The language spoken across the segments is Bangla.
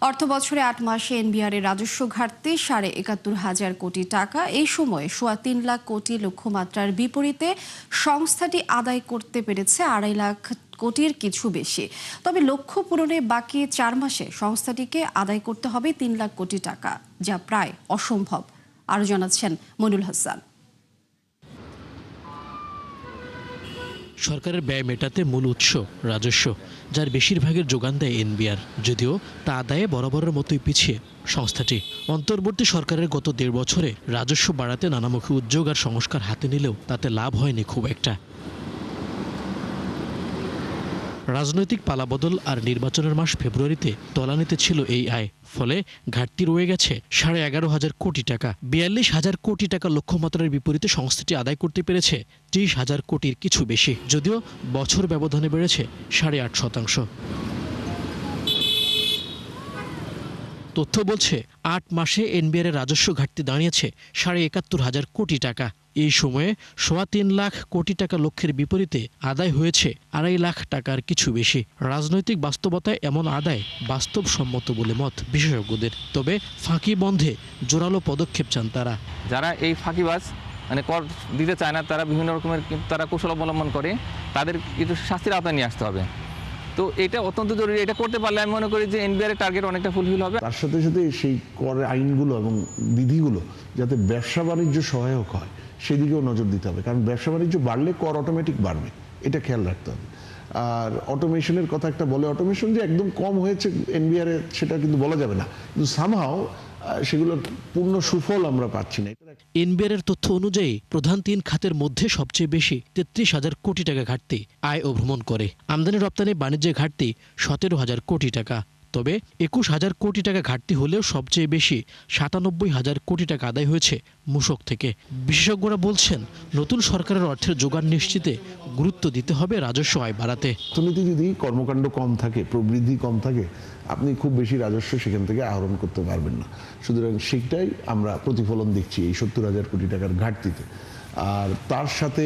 অর্থবছরে ৮ মাসে এনবিআর এর রাজস্ব ঘাটতি ৭১,৫০০ কোটি টাকা। এই সময়ে ৩.৫ লাখ কোটি লক্ষ্যমাত্রার বিপরীতে সংস্থাটি আদায় করতে পেরেছে ২.৫ লাখ কোটির কিছু বেশি। তবে লক্ষ্য পূরণে বাকি ৪ মাসে সংস্থাটিকে আদায় করতে হবে ৩ লাখ কোটি টাকা, যা প্রায় অসম্ভব। আরও জানাচ্ছেন মইনুল হাসান। সরকারের ব্যয় মেটাতে মূল উৎস রাজস্ব, যার বেশিরভাগের যোগান দেয় এনবিআর, যদিও তা আদায়ে বরাবরের মতোই পিছিয়ে সংস্থাটি। অন্তর্বর্তী সরকারের গত ১.৫ বছরে রাজস্ব বাড়াতে নানামুখী উদ্যোগ আর সংস্কার হাতে নিলেও তাতে লাভ হয়নি খুব একটা। রাজনৈতিক পালাবদল আর নির্বাচনের মাস ফেব্রুয়ারিতে তলানিতে ছিল এই আয়, ফলে ঘাটতি রয়ে গেছে ১১,৫০০ কোটি টাকা। ৪২,০০০ কোটি টাকা লক্ষ্যমাত্রার বিপরীতে সংস্থাটি আদায় করতে পেরেছে ৩০,০০০ কোটির কিছু বেশি, যদিও বছর ব্যবধানে বেড়েছে ৮.৫%। তথ্য বলছে ৮ মাসে এনবিআর এর রাজস্ব ঘাটতি দাঁড়িয়েছে ৭১,৫০০ কোটি টাকা। এই সময়ে ৩.৫ লাখ কোটি টাকা লক্ষ্যের বিপরীতে আদায় হয়েছে ২.৫ লাখ টাকার কিছু বেশি। রাজনৈতিক বাস্তবতায় এমন আদায় বাস্তবসম্মত বলে মত বিশেষজ্ঞদের। তবে ফাঁকি বন্ধে জোরালো পদক্ষেপ চান তারা। যারা এই ফাঁকিবাজ কর দিতে চায় না, তারা বিভিন্ন রকমের তারা কৌশল অবলম্বন করে, তাদের কিছু শাস্তির আওতায় নিয়ে আসতে হবে। তো এটা অত্যন্ত জরুরি। এটা করতে পারলে আমি মনে করি যে এনবিআর এর টার্গেট অনেকটা ফুলফিল হবে। তার সাথে সাথে সেই করের আইনগুলো এবং বিধিগুলো যাতে ব্যবসা বাণিজ্য সহায়ক হয় সেদিকেও নজর দিতে হবে, কারণ ব্যবসা বাণিজ্য বাড়লে কর অটোমেটিক বাড়বে, এটা খেয়াল রাখতে হবে। আর অটোমেশনের কথা একটা বলে, অটোমেশন যে একদম কম হয়েছে এনবিআর এ সেটা কিন্তু বলা যাবে না, কিন্তু সামহাও সেগুলোর পূর্ণ সুফল আমরা পাচ্ছি না। এনবিআর এর তথ্য অনুযায়ী প্রধান ৩ খাতের মধ্যে সবচেয়ে বেশি ৩৩,০০০ কোটি টাকা ঘাটতি আয় ও ভ্রমণ করে। আমদানি রপ্তানি বাণিজ্যের ঘাটতি ১৭,০০০ কোটি টাকা। তবে ২১,০০০ কোটি টাকা ঘাটতি হলেও সবচেয়ে বেশি ৯৭,০০০ কোটি টাকা আদায় হয়েছে মূসক থেকে। বিশেষজ্ঞরা বলছেন, নতুন সরকারের অর্থের যোগান নিশ্চিতে গুরুত্ব দিতে হবে রাজস্ব আয় বাড়াতে। অর্থনীতি যদি কর্মকাণ্ড কম থাকে, প্রবৃদ্ধি কম থাকে, আপনি খুব বেশি রাজস্ব সেখান থেকে আহরণ করতে পারবেন না। সুতরাং সেটাই আমরা প্রতিফলন দেখছি এই ৭০,০০০ কোটি টাকার ঘাটতিতে। আর তার সাথে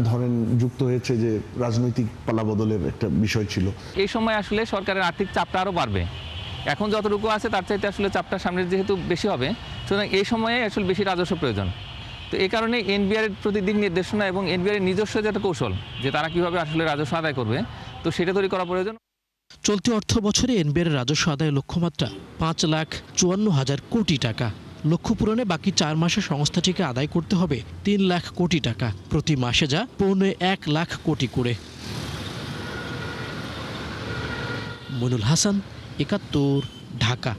ধরেন যুক্ত হয়েছে যে রাজনৈতিক পালাবদলের একটা বিষয় ছিল। এই সময় আসলে সরকারের আর্থিক চাপটা আরও বাড়বে। এখন যতটুকু আছে তার চাইতে আসলে চাপটা সামনের যেহেতু বেশি হবে, সুতরাং এই সময়ে আসলে বেশি রাজস্ব প্রয়োজন। তো এই কারণে এনবিআর এর প্রতি দিক নির্দেশনা এবং এনবিআর এর নিজস্ব যেটা কৌশল, যে তারা কিভাবে আসলে রাজস্ব আদায় করবে, তো সেটা তৈরি করা প্রয়োজন। চলতি অর্থ বছরে এনবিআর এর রাজস্ব আদায়ের লক্ষ্যমাত্রা ৫,৫৪,০০০ কোটি টাকা। লক্ষ্য পূরণে বাকি ৪ মাসে সংস্থাটিকে আদায় করতে হবে ৩ লাখ কোটি টাকা, প্রতি মাসে যা ১.৫ লাখ কোটি করে। মইনুল হাসান, ৭১, ঢাকা।